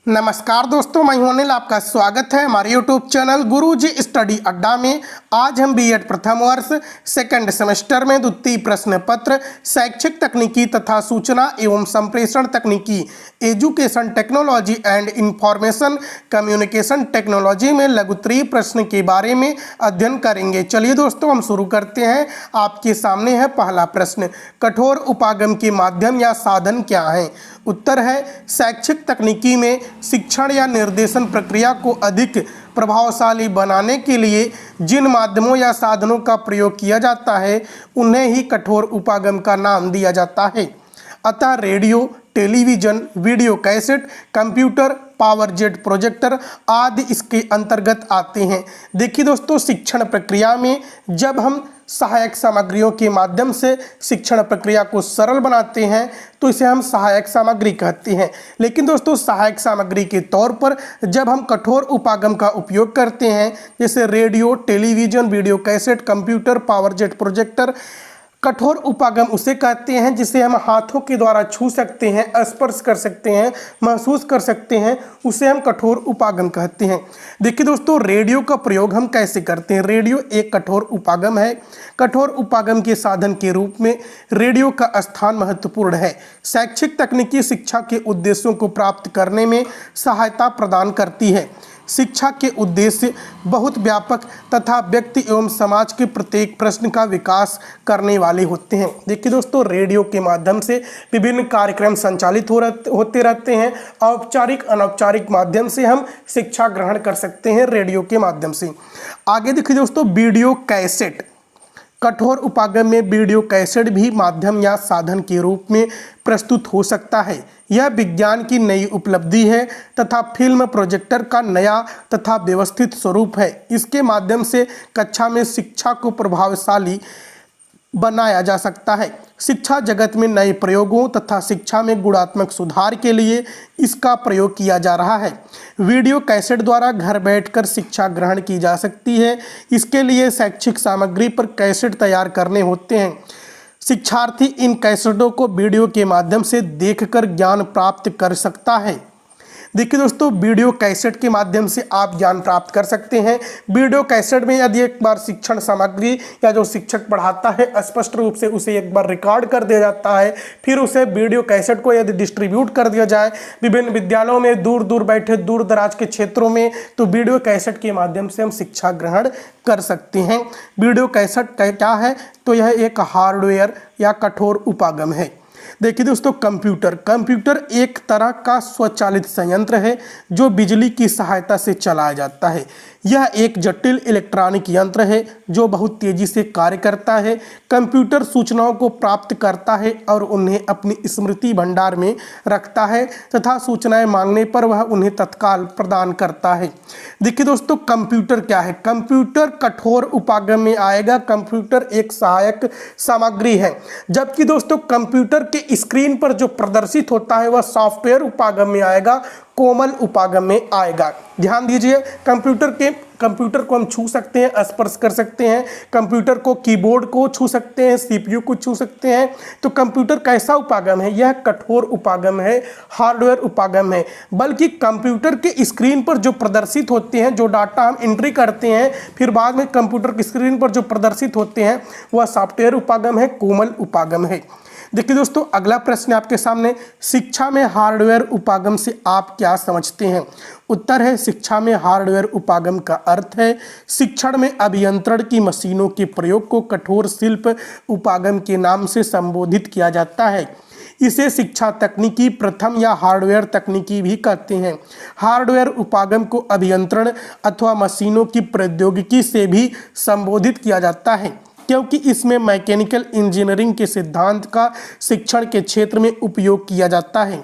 नमस्कार दोस्तों, मैं हूं अनिल। आपका स्वागत है हमारे YouTube चैनल गुरुजी स्टडी अड्डा में। आज हम बीएड प्रथम वर्ष सेकंड सेमेस्टर में द्वितीय प्रश्न पत्र शैक्षिक तकनीकी तथा सूचना एवं संप्रेषण तकनीकी education technology and information communication technology में लघुत्तरीय प्रश्न के बारे में अध्ययन करेंगे। चलिए दोस्तों, हम शुरू करते हैं। आपके सामने है पहला प्रश्न, कठोर उपागम के माध्यम या साधन क्या है? उत्तर है शैक्षिक तकनीकी में शिक्षण या निर्देशन प्रक्रिया को अधिक प्रभावशाली बनाने के लिए जिन माध्यमों या साधनों का प्रयोग किया जाता है उन्हें ही कठोर उपागम का नाम दिया जाता है। अतः radio, television, video cassette, computer, power jet projector आदि इसके अंतर्गत आते हैं। देखिए दोस्तों, शिक्षण प्रक्रिया में जब हम सहायक सामग्रियों के माध्यम से शिक्षण प्रक्रिया को सरल बनाते हैं तो इसे हम सहायक सामग्री कहते हैं। लेकिन दोस्तों, सहायक सामग्री के तौर पर जब हम कठोर उपागम का उपयोग करते हैं, जैसे radio, television, video cassette, computer, power jet projector, कठोर उपागम उसे कहते हैं जिसे हम हाथों के द्वारा छू सकते हैं, स्पर्श कर सकते हैं, महसूस कर सकते हैं, उसे हम कठोर उपागम कहते हैं। देखिए दोस्तों, रेडियो का प्रयोग हम कैसे करते हैं? रेडियो एक कठोर उपागम है। कठोर उपागम के साधन के रूप में रेडियो का स्थान महत्वपूर्ण है। शैक्षिक तकनीकी शिक्षा के उद्देश्यों को प्राप्त करने में सहायता प्रदान करती है। शिक्षा के उद्देश्य बहुत व्यापक तथा व्यक्ति एवं समाज के प्रत्येक प्रश्न का विकास करने वाले होते हैं। देखिए दोस्तों, रेडियो के माध्यम से विभिन्न कार्यक्रम संचालित होते रहते हैं। औपचारिक अनौपचारिक माध्यम से हम शिक्षा ग्रहण कर सकते हैं रेडियो के माध्यम से। आगे देखिए दोस्तों, वीडियो कैसेट। कठोर उपागम में वीडियो कैसेट भी माध्यम या साधन के रूप में प्रस्तुत हो सकता है। यह विज्ञान की नई उपलब्धि है तथा फिल्म प्रोजेक्टर का नया तथा व्यवस्थित स्वरूप है। इसके माध्यम से कक्षा में शिक्षा को प्रभावशाली बनाया जा सकता है। शिक्षा जगत में नए प्रयोगों तथा शिक्षा में गुणात्मक सुधार के लिए इसका प्रयोग किया जा रहा है। वीडियो कैसेट द्वारा घर बैठकर शिक्षा ग्रहण की जा सकती है। इसके लिए शैक्षिक सामग्री पर कैसेट तैयार करने होते हैं। शिक्षार्थी इन कैसेटों को वीडियो के माध्यम से देखकर ज्ञान प्राप्त कर सकता है। देखिए दोस्तों, वीडियो कैसेट के माध्यम से आप ज्ञान प्राप्त कर सकते हैं। वीडियो कैसेट में यदि एक बार शिक्षण सामग्री या जो शिक्षक पढ़ाता है स्पष्ट रूप से उसे एक बार रिकॉर्ड कर दिया जाता है, फिर उसे वीडियो कैसेट को यदि डिस्ट्रीब्यूट कर दिया जाए विभिन्न विद्यालयों में, दूर दूर बैठे दूर दराज के क्षेत्रों में, तो वीडियो कैसेट के माध्यम से हम शिक्षा ग्रहण कर सकते हैं। वीडियो कैसेट क्या है? तो यह एक हार्डवेयर या कठोर उपागम है। देखिए दोस्तों, कंप्यूटर एक तरह का स्वचालित संयंत्र है जो बिजली की सहायता से चलाया जाता है। यह एक जटिल इलेक्ट्रॉनिक यंत्र है जो बहुत तेजी से कार्य करता है। कंप्यूटर सूचनाओं को प्राप्त करता है और उन्हें अपनी स्मृति भंडार में रखता है तथा सूचनाएं मांगने पर वह उन्हें तत्काल प्रदान करता है। देखिए दोस्तों, कंप्यूटर क्या है? कंप्यूटर कठोर उपागम में आएगा। कंप्यूटर एक सहायक सामग्री है, जबकि दोस्तों कंप्यूटर के स्क्रीन पर जो प्रदर्शित होता है वह सॉफ्टवेयर उपागम में आएगा, कोमल उपागम में आएगा। ध्यान दीजिए, कंप्यूटर को हम छू सकते हैं, स्पर्श कर सकते हैं, कंप्यूटर को, कीबोर्ड को छू सकते हैं, सीपीयू को छू सकते हैं। तो कंप्यूटर कैसा उपागम है? यह कठोर उपागम है, हार्डवेयर उपागम है। बल्कि कंप्यूटर के स्क्रीन पर जो प्रदर्शित होते हैं, जो डाटा हम एंट्री करते हैं, फिर बाद में कंप्यूटर की स्क्रीन पर जो प्रदर्शित होते हैं वह सॉफ्टवेयर उपागम है, कोमल उपागम है। देखिए दोस्तों, अगला प्रश्न आपके सामने, शिक्षा में हार्डवेयर उपागम से आप क्या समझते हैं? उत्तर है शिक्षा में हार्डवेयर उपागम का अर्थ है शिक्षण में अभियंत्रण की मशीनों के प्रयोग को कठोर शिल्प उपागम के नाम से संबोधित किया जाता है। इसे शिक्षा तकनीकी प्रथम या हार्डवेयर तकनीकी भी कहते हैं। हार्डवेयर उपागम को अभियंत्रण अथवा मशीनों की प्रौद्योगिकी से भी संबोधित किया जाता है, क्योंकि इसमें मैकेनिकल इंजीनियरिंग के सिद्धांत का शिक्षण के क्षेत्र में उपयोग किया जाता है।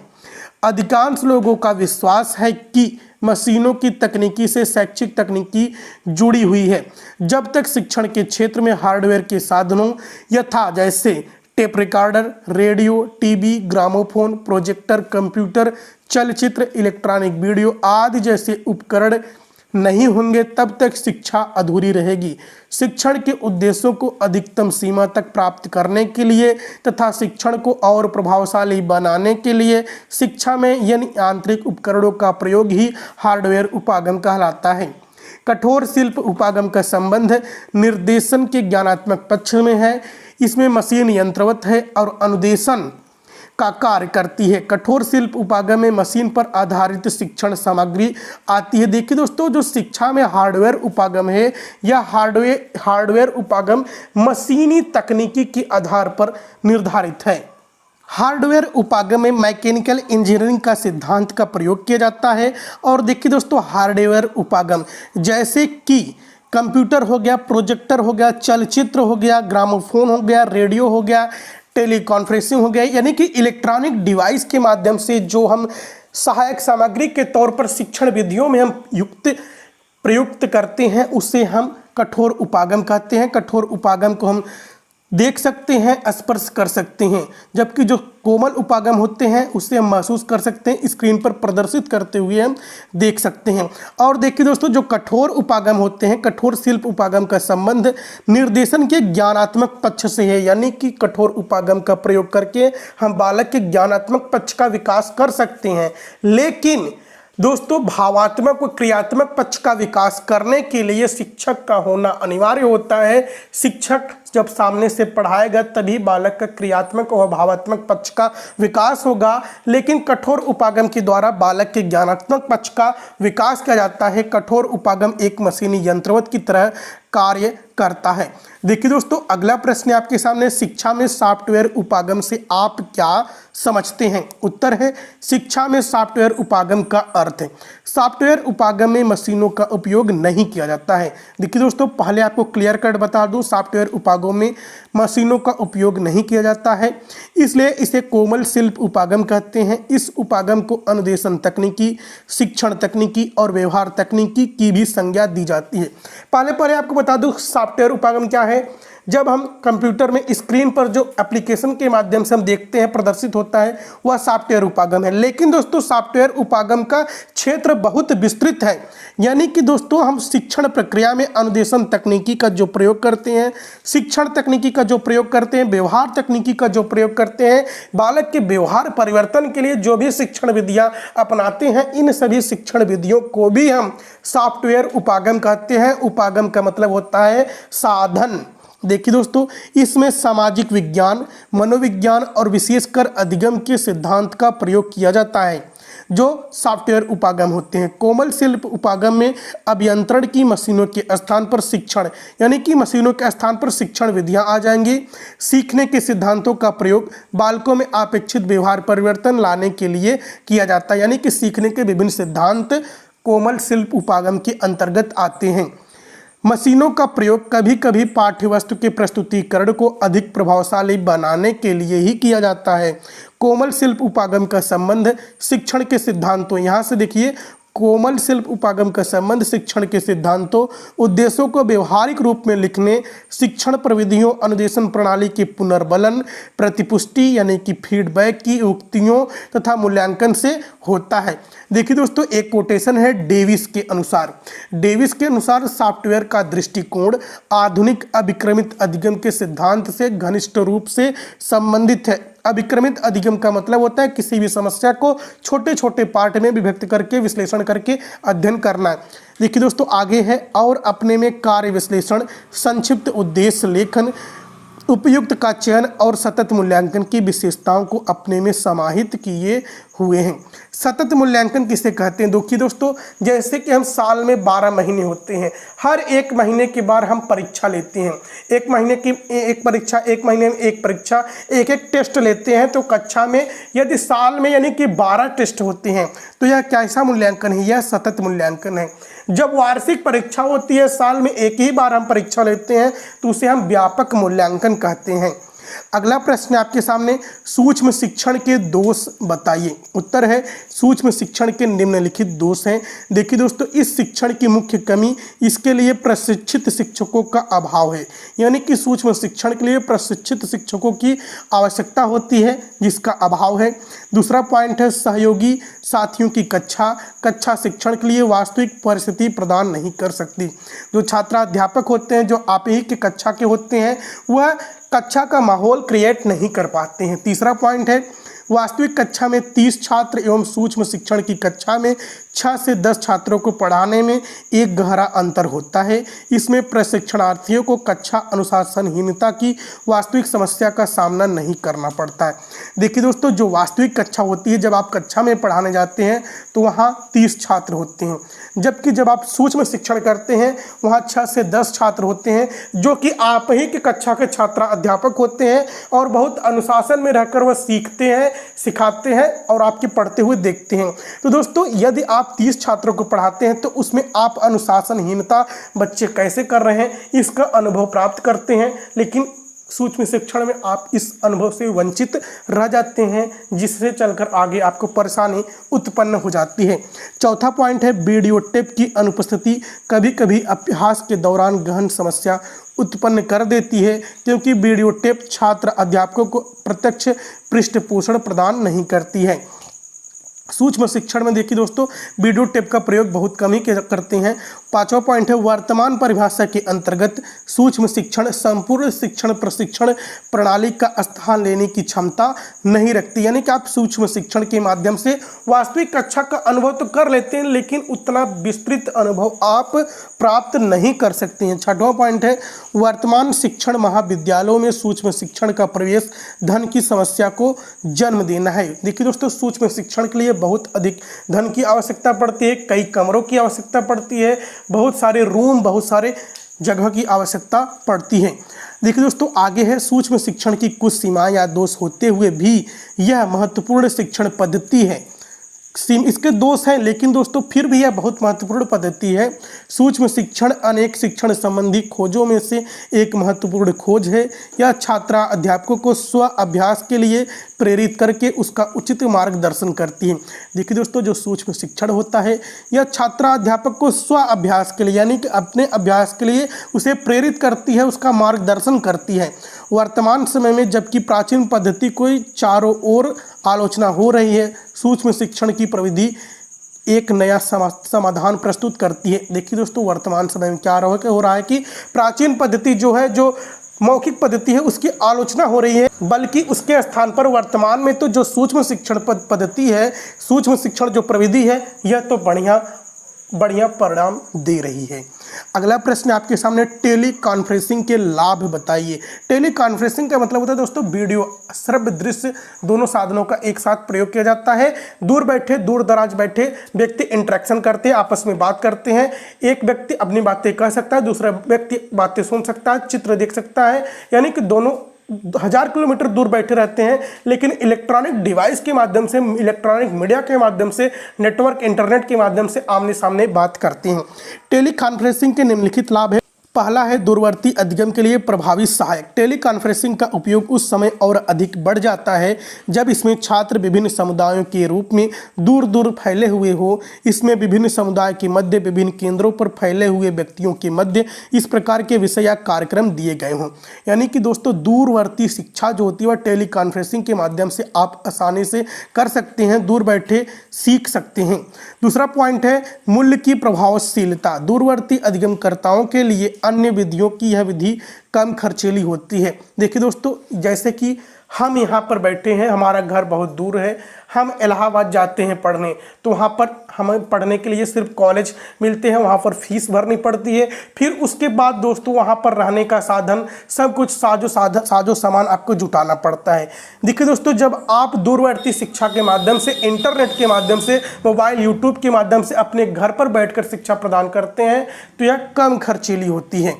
अधिकांश लोगों का विश्वास है कि मशीनों की तकनीकी से शैक्षिक तकनीकी जुड़ी हुई है। जब तक शिक्षण के क्षेत्र में हार्डवेयर के साधनों यथा जैसे tape recorder, radio, TV, gramophone, projector, computer, चलचित्र, इलेक्ट्रॉनिक वीडियो आदि जैसे उपकरण नहीं होंगे तब तक शिक्षा अधूरी रहेगी। शिक्षण के उद्देश्यों को अधिकतम सीमा तक प्राप्त करने के लिए तथा शिक्षण को और प्रभावशाली बनाने के लिए शिक्षा में यांत्रिक उपकरणों का प्रयोग ही हार्डवेयर उपागम कहलाता है। कठोर शिल्प उपागम का संबंध निर्देशन के ज्ञानात्मक पक्ष में है। इसमें मशीन यंत्रवत है और अनुदेशन का कार्य करती है। कठोर शिल्प उपागम में मशीन पर आधारित शिक्षण सामग्री आती है। देखिए दोस्तों, जो शिक्षा में हार्डवेयर उपागम है, यह हार्डवेयर उपागम मशीनी तकनीकी के आधार पर निर्धारित है। हार्डवेयर उपागम में मैकेनिकल इंजीनियरिंग का सिद्धांत का प्रयोग किया जाता है। और देखिए दोस्तों, हार्डवेयर उपागम जैसे कि कंप्यूटर हो गया, प्रोजेक्टर हो गया, चलचित्र हो गया, ग्रामोफोन हो गया, रेडियो हो गया, टेलीकॉन्फ्रेंसिंग हो गया, यानी कि इलेक्ट्रॉनिक डिवाइस के माध्यम से जो हम सहायक सामग्री के तौर पर शिक्षण विधियों में हम प्रयुक्त करते हैं, उसे हम कठोर उपागम कहते हैं। कठोर उपागम को हम देख सकते हैं, स्पर्श कर सकते हैं, जबकि जो कोमल उपागम होते हैं उससे हम महसूस कर सकते हैं, स्क्रीन पर प्रदर्शित करते हुए हम देख सकते हैं। और देखिए दोस्तों, जो कठोर उपागम होते हैं, कठोर शिल्प उपागम का संबंध निर्देशन के ज्ञानात्मक पक्ष से है, यानी कि कठोर उपागम का प्रयोग करके हम बालक के ज्ञानात्मक पक्ष का विकास कर सकते हैं। लेकिन दोस्तों, भावात्मक और क्रियात्मक पक्ष का विकास करने के लिए शिक्षक का होना अनिवार्य होता है। शिक्षक जब सामने से पढ़ाएगा तभी बालक का क्रियात्मक और भावात्मक पक्ष का विकास होगा। लेकिन कठोर उपागम के द्वारा बालक के ज्ञानात्मक पक्ष का विकास किया जाता है। कठोर उपागम एक मशीनी यंत्रवत की तरह कार्य करता है। देखिए दोस्तों, अगला प्रश्न आपके सामने, शिक्षा में सॉफ्टवेयर उपागम से आप क्या समझते हैं? उत्तर है, शिक्षा में सॉफ्टवेयर उपागम का अर्थ है, सॉफ्टवेयर उपागम में मशीनों का उपयोग नहीं किया जाता है। देखिए दोस्तों, पहले आपको क्लियर कट बता दूं, सॉफ्टवेयर उपागम में मशीनों का उपयोग नहीं किया जाता है, इसलिए इसे कोमल शिल्प उपागम कहते हैं। इस उपागम को अनुदेशन तकनीकी, शिक्षण तकनीकी और व्यवहार तकनीकी की भी संज्ञा दी जाती है। पहले आपको बता दूं, सॉफ्टवेयर उपागम क्या है। जब हम कंप्यूटर में स्क्रीन पर जो एप्लीकेशन के माध्यम से हम देखते हैं प्रदर्शित होता है, वह सॉफ्टवेयर उपागम है। लेकिन दोस्तों, सॉफ्टवेयर उपागम का क्षेत्र बहुत विस्तृत है, यानी कि दोस्तों हम शिक्षण प्रक्रिया में अनुदेशन तकनीकी का जो प्रयोग करते हैं, शिक्षण तकनीकी का जो प्रयोग करते हैं, व्यवहार तकनीकी का जो प्रयोग करते हैं, बालक के व्यवहार परिवर्तन के लिए जो भी शिक्षण विधियां अपनाते हैं, इन सभी शिक्षण विधियों को भी हम सॉफ्टवेयर उपागम कहते हैं। उपागम का मतलब होता है साधन। देखिए दोस्तों, इसमें सामाजिक विज्ञान, मनोविज्ञान और विशेषकर अधिगम के सिद्धांत का प्रयोग किया जाता है जो सॉफ्टवेयर उपागम होते हैं। कोमल शिल्प उपागम में अभियंत्रण की मशीनों के स्थान पर शिक्षण, यानी कि मशीनों के स्थान पर शिक्षण विधियां आ जाएंगी। सीखने के सिद्धांतों का प्रयोग बालकों में अपेक्षित व्यवहार परिवर्तन लाने के लिए किया जाता है, यानी कि सीखने के विभिन्न सिद्धांत कोमल शिल्प उपागम के अंतर्गत आते हैं। मशीनों का प्रयोग कभी कभी पाठ्यवस्तु के प्रस्तुतिकरण को अधिक प्रभावशाली बनाने के लिए ही किया जाता है। कोमल शिल्प उपागम का संबंध शिक्षण के सिद्धांतों, यहाँ से देखिए, कोमल शिल्प उपागम का संबंध शिक्षण के सिद्धांतों, उद्देश्यों को व्यवहारिक रूप में लिखने, शिक्षण प्रविधियों, अनुदेशन प्रणाली के पुनर्बलन, प्रतिपुष्टि यानी कि फीडबैक की युक्तियों तथा मूल्यांकन से होता है। देखिए दोस्तों, एक कोटेशन है डेविस के अनुसार। डेविस के अनुसार सॉफ्टवेयर का दृष्टिकोण आधुनिक अभिक्रमित अधिगम के सिद्धांत से घनिष्ठ रूप से संबंधित है। अभिक्रमित अधिगम का मतलब होता है किसी भी समस्या को छोटे छोटे पार्ट में विभक्त करके विश्लेषण करके अध्ययन करना। देखिए दोस्तों, आगे है, और अपने में कार्य विश्लेषण, संक्षिप्त उद्देश्य लेखन, उपयुक्त का चयन और सतत मूल्यांकन की विशेषताओं को अपने में समाहित किए हुए हैं। सतत मूल्यांकन किसे कहते हैं? देखिए दोस्तों, जैसे कि हम साल में 12 महीने होते हैं, हर एक महीने के बाद हम परीक्षा लेते हैं। एक महीने की एक परीक्षा, एक महीने में एक परीक्षा, एक एक टेस्ट लेते हैं। तो कक्षा में यदि साल में यानी कि 12 टेस्ट होते हैं, तो यह कैसा मूल्यांकन है? यह सतत मूल्यांकन है। जब वार्षिक परीक्षा होती है, साल में एक ही बार हम परीक्षा लेते हैं, तो उसे हम व्यापक मूल्यांकन कहते हैं। अगला प्रश्न आपके सामने, सूक्ष्म शिक्षण के दोष बताइए। उत्तर है सूक्ष्म शिक्षण के निम्नलिखित दोष हैं। देखिए दोस्तों, इस शिक्षण की मुख्य कमी इसके लिए प्रशिक्षित शिक्षकों का अभाव है, यानी कि सूक्ष्म शिक्षण के लिए प्रशिक्षित शिक्षकों की आवश्यकता होती है जिसका अभाव है। दूसरा पॉइंट है सहयोगी साथियों की कक्षा शिक्षण के लिए वास्तविक परिस्थिति प्रदान नहीं कर सकती। जो छात्राध्यापक होते हैं, जो आप ही के कक्षा के होते हैं, वह कक्षा का माहौल क्रिएट नहीं कर पाते हैं। तीसरा पॉइंट है वास्तविक कक्षा में 30 छात्र एवं सूक्ष्म शिक्षण की कक्षा में 6 से 10 छात्रों को पढ़ाने में एक गहरा अंतर होता है। इसमें प्रशिक्षणार्थियों को कक्षा अनुशासनहीनता की वास्तविक समस्या का सामना नहीं करना पड़ता है। देखिए दोस्तों, जो वास्तविक कक्षा होती है, जब आप कक्षा में पढ़ाने जाते हैं तो वहाँ 30 छात्र होते हैं, जबकि जब आप सूक्ष्म शिक्षण करते हैं वहाँ 6 से 10 छात्र होते हैं, जो कि आप ही के कक्षा के छात्र अध्यापक होते हैं और बहुत अनुशासन में रहकर वह सीखते हैं, सिखाते हैं और आपके पढ़ते हुए देखते हैं। तो दोस्तों, यदि आप 30 छात्रों को पढ़ाते हैं तो उसमें आप अनुशासनहीनता बच्चे कैसे कर रहे हैं इसका अनुभव प्राप्त करते हैं, लेकिन सूक्ष्म शिक्षण में आप इस अनुभव से वंचित रह जाते हैं, जिससे चलकर आगे आपको परेशानी उत्पन्न हो जाती है। चौथा पॉइंट है वीडियो टेप की अनुपस्थिति कभी कभी अभ्यास के दौरान गहन समस्या उत्पन्न कर देती है, क्योंकि वीडियो टेप छात्र अध्यापकों को प्रत्यक्ष पृष्ठपोषण प्रदान नहीं करती है। सूक्ष्म शिक्षण में देखिए दोस्तों, वीडियो टेप का प्रयोग बहुत कम ही करते हैं। पांचवा पॉइंट है वर्तमान परिभाषा के अंतर्गत सूक्ष्म शिक्षण संपूर्ण शिक्षण प्रशिक्षण प्रणाली का स्थान लेने की क्षमता नहीं रखती, यानी कि आप सूक्ष्म शिक्षण के माध्यम से वास्तविक कक्षा का अनुभव तो कर लेते हैं, लेकिन उतना विस्तृत अनुभव आप प्राप्त नहीं कर सकते हैं। छठवां पॉइंट है वर्तमान शिक्षण महाविद्यालयों में सूक्ष्म शिक्षण का प्रवेश धन की समस्या को जन्म देना है। देखिए दोस्तों, सूक्ष्म शिक्षण के लिए बहुत अधिक धन की आवश्यकता पड़ती है, कई कमरों की आवश्यकता पड़ती है, बहुत सारे रूम, बहुत सारे जगह की आवश्यकता पड़ती है। देखिए दोस्तों, आगे है सूक्ष्म शिक्षण की कुछ सीमाएं या दोष होते हुए भी यह महत्वपूर्ण शिक्षण पद्धति है। इसके दोष हैं, लेकिन दोस्तों फिर भी यह बहुत महत्वपूर्ण पद्धति है। सूक्ष्म शिक्षण अनेक शिक्षण संबंधी खोजों में से एक महत्वपूर्ण खोज है। यह छात्रा अध्यापकों को स्व अभ्यास के लिए प्रेरित करके उसका उचित मार्गदर्शन करती है। देखिए दोस्तों, जो सूक्ष्म शिक्षण होता है यह छात्रा अध्यापक को स्व अभ्यास के लिए, यानी कि अपने अभ्यास के लिए उसे प्रेरित करती है, उसका मार्गदर्शन करती है। वर्तमान समय में जबकि प्राचीन पद्धति कोई चारों ओर आलोचना हो रही है, सूक्ष्म शिक्षण की प्रविधि एक नया समाधान प्रस्तुत करती है। देखिए दोस्तों, वर्तमान समय में क्या हो रहा है कि प्राचीन पद्धति जो है, जो मौखिक पद्धति है, उसकी आलोचना हो रही है, बल्कि उसके स्थान पर वर्तमान में तो जो सूक्ष्म शिक्षण पद्धति है, सूक्ष्म शिक्षण जो प्रविधि है, यह तो बढ़िया परिणाम दे रही है। अगला प्रश्न आपके सामने, टेली कॉन्फ्रेंसिंग के लाभ बताइए। टेली कॉन्फ्रेंसिंग का मतलब होता है दोस्तों वीडियो, श्रव्य दृश्य दोनों साधनों का एक साथ प्रयोग किया जाता है। दूर दराज बैठे व्यक्ति इंटरेक्शन करते हैं, आपस में बात करते हैं। एक व्यक्ति अपनी बातें कह सकता है, दूसरा व्यक्ति बातें सुन सकता है, चित्र देख सकता है, यानी कि दोनों 1000 किलोमीटर दूर बैठे रहते हैं, लेकिन इलेक्ट्रॉनिक डिवाइस के माध्यम से, इलेक्ट्रॉनिक मीडिया के माध्यम से, नेटवर्क इंटरनेट के माध्यम से आमने सामने बात करते हैं। टेली कॉन्फ्रेंसिंग के निम्नलिखित लाभ है। पहला है दूरवर्ती अधिगम के लिए प्रभावी सहायक। टेली कॉन्फ्रेंसिंग का उपयोग उस समय और अधिक बढ़ जाता है जब इसमें छात्र विभिन्न समुदायों के रूप में दूर दूर फैले हुए हो। इसमें विभिन्न समुदाय के मध्य, विभिन्न केंद्रों पर फैले हुए व्यक्तियों के मध्य इस प्रकार के विषय या कार्यक्रम दिए गए हों। यानी कि दोस्तों, दूरवर्ती शिक्षा जो होती है वह टेली कॉन्फ्रेंसिंग के माध्यम से आप आसानी से कर सकते हैं, दूर बैठे सीख सकते हैं। दूसरा पॉइंट है मूल्य की प्रभावशीलता। दूरवर्ती अधिगमकर्ताओं के लिए अन्य विधियों की यह विधि कम खर्चीली होती है। देखिए दोस्तों, जैसे कि हम यहाँ पर बैठे हैं, हमारा घर बहुत दूर है, हम इलाहाबाद जाते हैं पढ़ने, तो वहाँ पर हमें पढ़ने के लिए सिर्फ कॉलेज मिलते हैं, वहाँ पर फीस भरनी पड़ती है। फिर उसके बाद दोस्तों वहाँ पर रहने का साधन, सब कुछ साजो सामान आपको जुटाना पड़ता है। देखिए दोस्तों, जब आप दूरवर्ती शिक्षा के माध्यम से, इंटरनेट के माध्यम से, मोबाइल, यूट्यूब के माध्यम से अपने घर पर बैठकर शिक्षा प्रदान करते हैं तो यह कम खर्चीली होती है।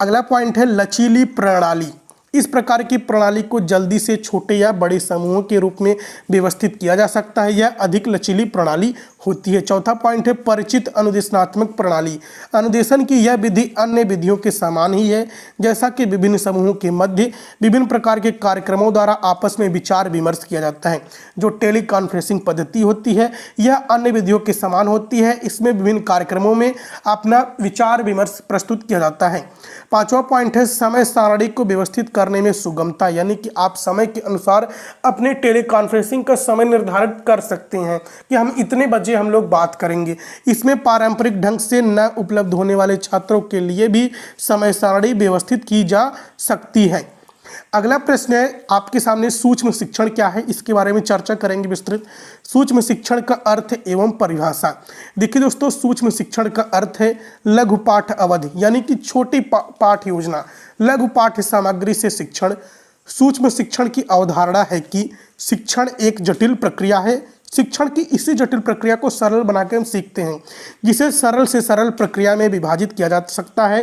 अगला पॉइंट है लचीली प्रणाली। इस प्रकार की प्रणाली को जल्दी से छोटे या बड़े समूहों के रूप में व्यवस्थित किया जा सकता है। यह अधिक लचीली प्रणाली होती है। चौथा पॉइंट है परिचित अनुदेशनात्मक प्रणाली। अनुदेशन की यह विधि अन्य विधियों के समान ही है, जैसा कि विभिन्न समूहों के मध्य विभिन्न प्रकार के कार्यक्रमों द्वारा आपस में विचार विमर्श किया जाता है। जो टेली कॉन्फ्रेंसिंग पद्धति होती है यह अन्य विधियों के समान होती है। इसमें विभिन्न कार्यक्रमों में अपना विचार विमर्श प्रस्तुत किया जाता है। पांचवा पॉइंट है समय सारणी को व्यवस्थित करने में सुगमता, यानी कि आप समय के अनुसार अपने टेली कॉन्फ्रेंसिंग का समय निर्धारित कर सकते हैं कि हम इतने बजे हम लोग बात करेंगे। इसमें पारंपरिक ढंग से न उपलब्ध होने वाले छात्रों के लिए भी समय सारणी व्यवस्थित की जा सकती है। अगला प्रश्न है आपके सामने, सूक्ष्म शिक्षण क्या है, इसके बारे में चर्चा करेंगे विस्तृत। सूक्ष्म शिक्षण का अर्थ एवं परिभाषा। देखिए दोस्तों, सूक्ष्म शिक्षण का अर्थ है लघु पाठ अवधि, यानी कि छोटी पाठ योजना, लघु पाठ्य सामग्री से शिक्षण। सूक्ष्म शिक्षण की अवधारणा है कि शिक्षण एक जटिल प्रक्रिया है। शिक्षण की इसी जटिल प्रक्रिया को सरल बनाकर हम सीखते हैं, जिसे सरल से सरल प्रक्रिया में विभाजित किया जा सकता है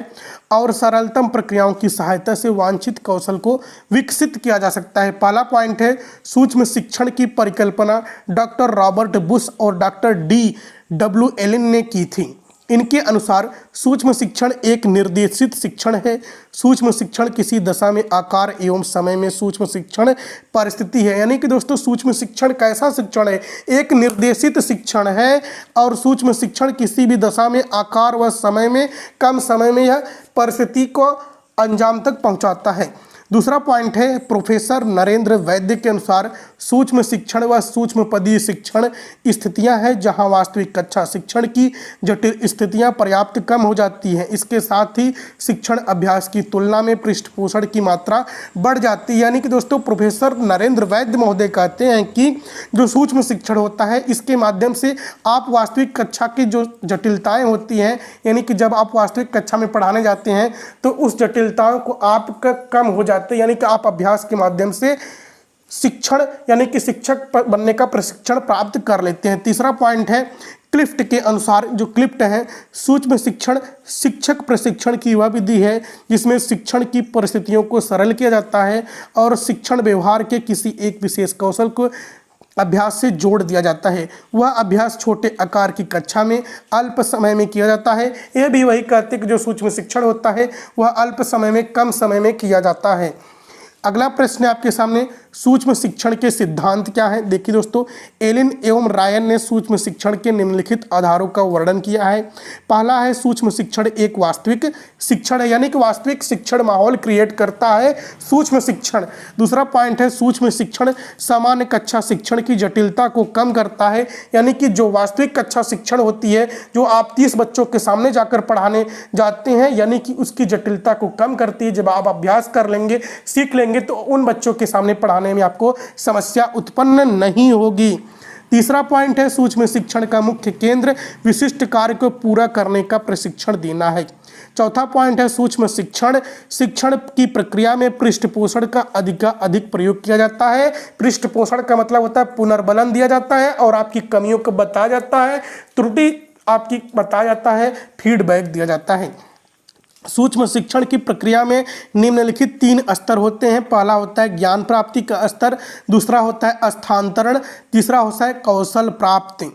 और सरलतम प्रक्रियाओं की सहायता से वांछित कौशल को विकसित किया जा सकता है। पहला पॉइंट है सूक्ष्म शिक्षण की परिकल्पना डॉक्टर रॉबर्ट बुश और डॉक्टर D.W. एलिन ने की थी। इनके अनुसार सूक्ष्म शिक्षण एक निर्देशित शिक्षण है। सूक्ष्म शिक्षण किसी दशा में आकार एवं समय में सूक्ष्म शिक्षण परिस्थिति है। यानी कि दोस्तों सूक्ष्म शिक्षण कैसा शिक्षण है, एक निर्देशित शिक्षण है और सूक्ष्म शिक्षण किसी भी दशा में आकार व समय में कम समय में यह परिस्थिति को अंजाम तक पहुंचाता है। दूसरा पॉइंट है प्रोफेसर नरेंद्र वैद्य के अनुसार सूक्ष्म शिक्षण व सूक्ष्म पदीय शिक्षण स्थितियां हैं जहां वास्तविक कक्षा शिक्षण की जटिल स्थितियां पर्याप्त कम हो जाती हैं। इसके साथ ही शिक्षण अभ्यास की तुलना में पृष्ठपोषण की मात्रा बढ़ जाती है। यानी कि दोस्तों प्रोफेसर नरेंद्र वैद्य महोदय कहते हैं कि जो सूक्ष्म शिक्षण होता है इसके माध्यम से आप वास्तविक कक्षा की जो जटिलताएँ होती हैं, यानी कि जब आप वास्तविक कक्षा में पढ़ाने जाते हैं तो उस जटिलताओं को आपका कम हो जाते हैं, यानी कि आप अभ्यास के माध्यम से शिक्षण यानी कि शिक्षक बनने का प्रशिक्षण प्राप्त कर लेते हैं। तीसरा पॉइंट है क्लिफ्ट के अनुसार, जो क्लिफ्ट है सूक्ष्म शिक्षण शिक्षक प्रशिक्षण की वह विधि है जिसमें शिक्षण की परिस्थितियों को सरल किया जाता है और शिक्षण व्यवहार के किसी एक विशेष कौशल को अभ्यास से जोड़ दिया जाता है। वह अभ्यास छोटे आकार की कक्षा में अल्प समय में किया जाता है। यह भी वही कहते हैं कि जो सूक्ष्म शिक्षण होता है वह अल्प समय में कम समय में किया जाता है। अगला प्रश्न है आपके सामने, सूक्ष्म शिक्षण के सिद्धांत क्या है। देखिए दोस्तों, एलिन एवं रायन ने सूक्ष्म शिक्षण के निम्नलिखित आधारों का वर्णन किया है। पहला है सूक्ष्म शिक्षण एक वास्तविक शिक्षण है, यानी कि वास्तविक शिक्षण माहौल क्रिएट करता है सूक्ष्म शिक्षण। दूसरा पॉइंट है सूक्ष्म शिक्षण सामान्य कक्षा शिक्षण की जटिलता को कम करता है, यानी कि जो वास्तविक कक्षा शिक्षण होती है जो आप 30 बच्चों के सामने जाकर पढ़ाने जाते हैं, यानी कि उसकी जटिलता को कम करती है। जब आप अभ्यास कर लेंगे, सीख लेंगे तो उन बच्चों के सामने पढ़ाने में आपको समस्या उत्पन्न नहीं होगी। तीसरा पॉइंट है सूक्ष्म शिक्षण का मुख्य केंद्र विशिष्ट कार्य को पूरा करने का प्रशिक्षण देना है। चौथा पॉइंट है सूक्ष्म शिक्षण शिक्षण की प्रक्रिया में पृष्ठपोषण का अधिक प्रयोग किया जाता है। पृष्ठपोषण का मतलब होता है पुनर्बलन दिया जाता है और आपकी कमियों को बताया जाता है, त्रुटि आपकी बताया जाता है, फीडबैक दिया जाता है। सूक्ष्म शिक्षण की प्रक्रिया में निम्नलिखित 3 स्तर होते हैं। पहला होता है ज्ञान प्राप्ति का स्तर, दूसरा होता है स्थानांतरण, तीसरा होता है कौशल प्राप्ति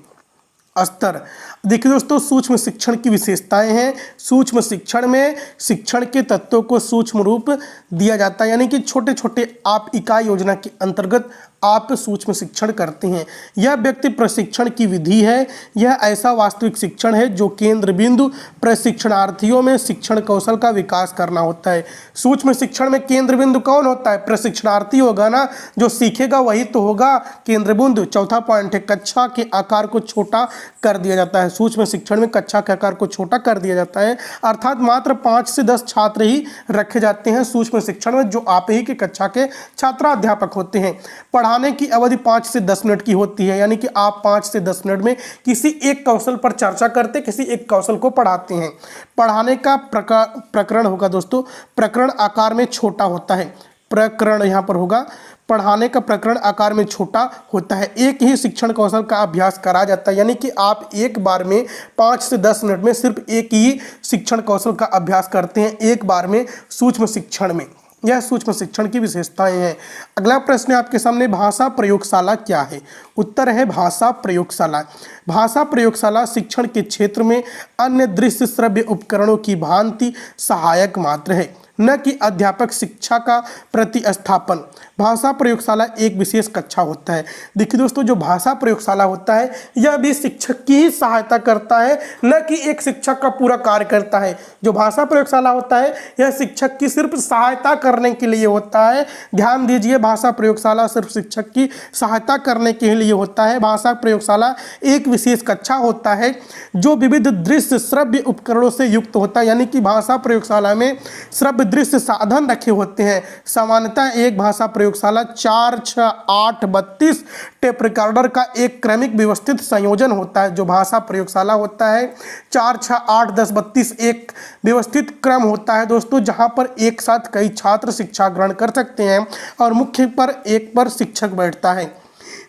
स्तर। देखिए दोस्तों, सूक्ष्म शिक्षण की विशेषताएं हैं। सूक्ष्म शिक्षण में शिक्षण के तत्वों को सूक्ष्म रूप दिया जाता है, यानी कि छोटे छोटे आप इकाई योजना के अंतर्गत आप सूक्ष्म शिक्षण करते हैं। यह व्यक्ति प्रशिक्षण की विधि है। यह ऐसा वास्तविक शिक्षण है जो केंद्र बिंदु प्रशिक्षणार्थियों में शिक्षण कौशल का विकास करना होता है। सूक्ष्म शिक्षण में केंद्र बिंदु कौन होता है? प्रशिक्षणार्थी होगा ना, जो सीखेगा वही तो होगा केंद्र बिंदु। चौथा पॉइंट है कक्षा के आकार को छोटा कर दिया जाता है। सूक्ष्म शिक्षण में कक्षा के आकार को छोटा कर दिया जाता है, अर्थात मात्र 5 से 10 छात्र ही रखे जाते हैं सूक्ष्म शिक्षण में, जो आप ही के कक्षा के छात्राध्यापक होते हैं। पढ़ाने की अवधि 5 से 10 मिनट की होती है, यानी कि आप 5 से 10 मिनट में किसी एक कौशल पर चर्चा करते, किसी एक कौशल को पढ़ाते हैं। पढ़ाने का प्रकरण होगा दोस्तों, प्रकरण आकार में छोटा होता है। प्रकरण यहाँ पर होगा, पढ़ाने का प्रकरण आकार में छोटा होता है। एक ही शिक्षण कौशल का अभ्यास करा जाता है, यानी कि आप एक बार में 5 से 10 मिनट में सिर्फ एक ही शिक्षण कौशल का अभ्यास करते हैं, एक बार में सूक्ष्म शिक्षण में। यह सूक्ष्म शिक्षण की विशेषताएं हैं। अगला प्रश्न है आपके सामने, भाषा प्रयोगशाला क्या है? उत्तर है भाषा प्रयोगशाला। भाषा प्रयोगशाला शिक्षण के क्षेत्र में अन्य दृश्य श्रव्य उपकरणों की भांति सहायक मात्र है, न कि अध्यापक शिक्षा का प्रतिस्थापन। भाषा प्रयोगशाला एक विशेष कक्षा होता है। देखिए दोस्तों, जो भाषा प्रयोगशाला होता है यह भी शिक्षक की ही सहायता करता है, न कि एक शिक्षक का पूरा कार्य करता है। जो भाषा प्रयोगशाला होता है यह शिक्षक की सिर्फ सहायता करने के लिए होता है। ध्यान दीजिए, भाषा प्रयोगशाला सिर्फ शिक्षक की सहायता करने के लिए होता है। भाषा प्रयोगशाला एक विशेष कक्षा होता है जो विविध दृश्य श्रव्य उपकरणों से युक्त होता है, यानी कि भाषा प्रयोगशाला में श्रव्य दृश्य साधन रखे होते हैं। सामान्यतः एक भाषा प्रयोगशाला 4, 6, 8, 32 टेप रिकॉर्डर का एक क्रमिक व्यवस्थित संयोजन होता है। जो भाषा प्रयोगशाला होता है 4, 6, 8, 10, 32 एक व्यवस्थित क्रम होता है दोस्तों, जहां पर एक साथ कई छात्र शिक्षा ग्रहण कर सकते हैं और मुख्य पर एक पर शिक्षक बैठता है,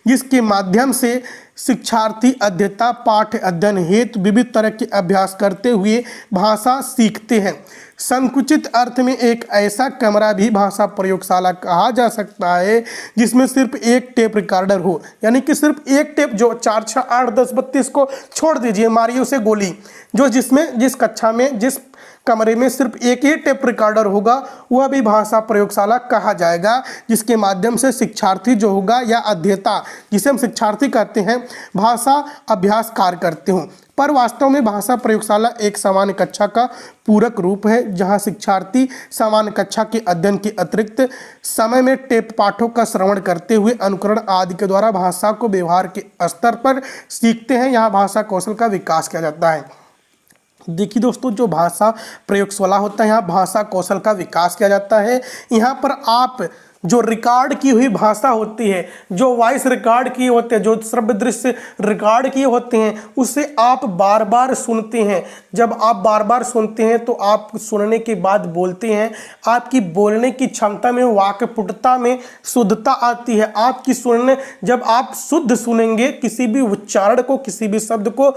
जिसके माध्यम से शिक्षार्थी अध्येता पाठ्य अध्ययन हेतु विविध तरह के अभ्यास करते हुए भाषा सीखते हैं। संकुचित अर्थ में एक ऐसा कमरा भी भाषा प्रयोगशाला कहा जा सकता है जिसमें सिर्फ एक टेप रिकॉर्डर हो, यानी कि सिर्फ एक टेप, जो 4, 6, 8, 10, 32 को छोड़ दीजिए, मारिए उसे गोली, जो जिस कक्षा में जिस कमरे में सिर्फ एक ही टेप रिकॉर्डर होगा वह भी भाषा प्रयोगशाला कहा जाएगा, जिसके माध्यम से शिक्षार्थी जो होगा या अध्येता, जिसे हम शिक्षार्थी कहते हैं, भाषा अभ्यास कार्य करते हों। पर वास्तव में भाषा प्रयोगशाला एक सामान्य कक्षा का पूरक रूप है, जहां शिक्षार्थी सामान्य कक्षा के अध्ययन के अतिरिक्त समय में टेप पाठों का श्रवण करते हुए अनुकरण आदि के द्वारा भाषा को व्यवहार के स्तर पर सीखते हैं। यहाँ भाषा कौशल का विकास किया जाता है। देखिए दोस्तों, जो भाषा प्रयोगशाला होता है यहाँ भाषा कौशल का विकास किया जाता है। यहाँ पर आप जो रिकॉर्ड की हुई भाषा होती है, जो वॉइस रिकॉर्ड किए होते हैं, जो श्रव्य दृश्य रिकॉर्ड किए होते हैं, उसे आप बार बार सुनते हैं। जब आप बार बार सुनते हैं तो आप सुनने के बाद बोलते हैं, आपकी बोलने की क्षमता में, वाक्पटुता में शुद्धता आती है। आपकी सुनने, जब आप शुद्ध सुनेंगे किसी भी उच्चारण को, किसी भी शब्द को,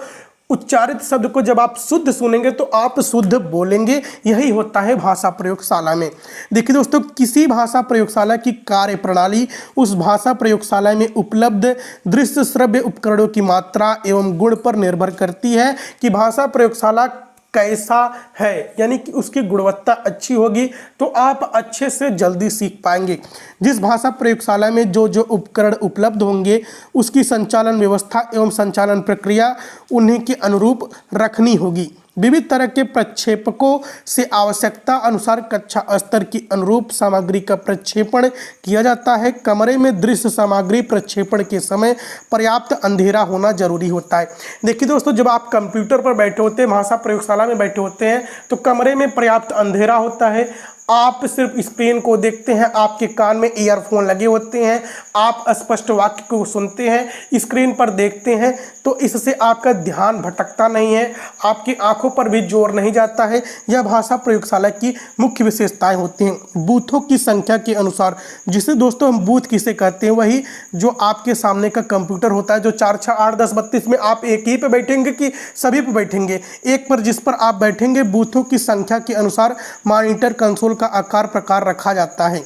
उच्चारित शब्द को जब आप शुद्ध सुनेंगे तो आप शुद्ध बोलेंगे। यही होता है भाषा प्रयोगशाला में। देखिए दोस्तों, किसी भाषा प्रयोगशाला की कार्य प्रणाली उस भाषा प्रयोगशाला में उपलब्ध दृश्य श्रव्य उपकरणों की मात्रा एवं गुण पर निर्भर करती है कि भाषा प्रयोगशाला कैसा है, यानी कि उसकी गुणवत्ता अच्छी होगी तो आप अच्छे से जल्दी सीख पाएंगे। जिस भाषा प्रयोगशाला में जो जो उपकरण उपलब्ध होंगे उसकी संचालन व्यवस्था एवं संचालन प्रक्रिया उन्हीं के अनुरूप रखनी होगी। विविध तरह के प्रक्षेपकों से आवश्यकता अनुसार कक्षा स्तर की अनुरूप सामग्री का प्रक्षेपण किया जाता है। कमरे में दृश्य सामग्री प्रक्षेपण के समय पर्याप्त अंधेरा होना जरूरी होता है। देखिए दोस्तों, जब आप कंप्यूटर पर बैठे होते हैं, भाषा प्रयोगशाला में बैठे होते हैं, तो कमरे में पर्याप्त अंधेरा होता है। आप सिर्फ स्क्रीन को देखते हैं, आपके कान में ईयरफोन लगे होते हैं, आप स्पष्ट वाक्य को सुनते हैं, स्क्रीन पर देखते हैं, तो इससे आपका ध्यान भटकता नहीं है, आपकी आंखों पर भी जोर नहीं जाता है। यह भाषा प्रयोगशाला की मुख्य विशेषताएं होती हैं। बूथों की संख्या के अनुसार, जिसे दोस्तों हम बूथ किसे कहते हैं, वही जो आपके सामने का कंप्यूटर होता है, जो 4, 6, 8, 10, 32 में आप एक ही पे बैठेंगे कि सभी पे बैठेंगे, एक पर जिस पर आप बैठेंगे, बूथों की संख्या के अनुसार मॉनिटर कंसोल का आकार प्रकार रखा जाता है।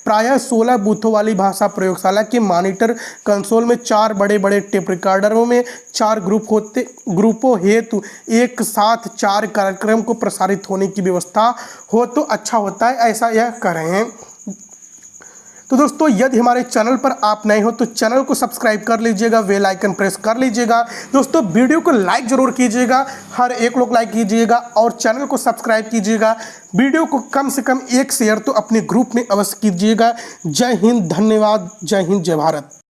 प्रायः 16 बूथों वाली भाषा प्रयोगशाला के मॉनिटर कंसोल में 4 बड़े बड़े टेप रिकॉर्डरों में 4 ग्रुपों हेतु एक साथ 4 कार्यक्रम को प्रसारित होने की व्यवस्था हो तो अच्छा होता है, ऐसा यह कर रहे हैं। तो दोस्तों, यदि हमारे चैनल पर आप नए हो तो चैनल को सब्सक्राइब कर लीजिएगा, बेल आइकन प्रेस कर लीजिएगा। दोस्तों, वीडियो को लाइक जरूर कीजिएगा, हर एक लोग लाइक कीजिएगा और चैनल को सब्सक्राइब कीजिएगा। वीडियो को कम से कम एक शेयर तो अपने ग्रुप में अवश्य कीजिएगा। जय हिंद, धन्यवाद, जय हिंद, जय भारत।